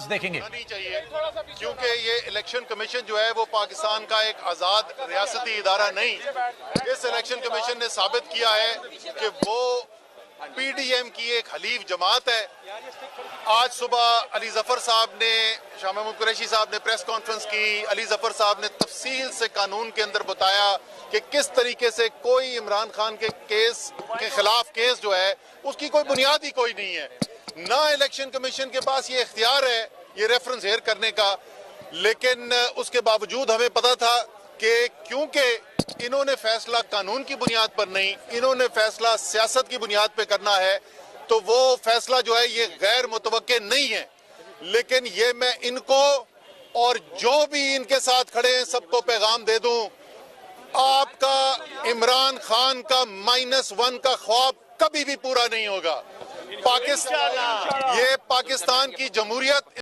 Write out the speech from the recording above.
دیکھیں گے نہیں چاہیے کیونکہ یہ الیکشن کمیشن جو ہے وہ پاکستان کا ایک آزاد ریاستی ادارہ نہیں. اس الیکشن کمیشن نے ثابت کیا ہے کہ وہ پی ڈی ایم کی ایک حلیف جماعت ہے. آج صبح علی ظفر صاحب نے، شاہ محمود قریشی صاحب نے پریس کانفرنس کی. علی ظفر صاحب نے تفصیل سے قانون کے اندر بتایا کہ کس طریقے سے کوئی عمران خان کے کیس کے خلاف کیس جو ہے اس کی کوئی بنیاد ہی کوئی نہیں ہے. نہ الیکشن کمیشن کے پاس یہ اختیار ہے یہ ریفرنس ہیئر کرنے کا. لیکن اس کے باوجود ہمیں پتا تھا کہ کیونکہ انہوں نے فیصلہ قانون کی بنیاد پر نہیں، انہوں نے فیصلہ سیاست کی بنیاد پہ کرنا ہے، تو وہ فیصلہ جو ہے یہ غیر متوقع نہیں ہے. لیکن یہ میں ان کو اور جو بھی ان کے ساتھ کھڑے ہیں سب کو پیغام دے دوں، آپ کا عمران خان کا -1 کا خواب کبھی بھی پورا نہیں ہوگا. یہ پاکستان کی جمہوریت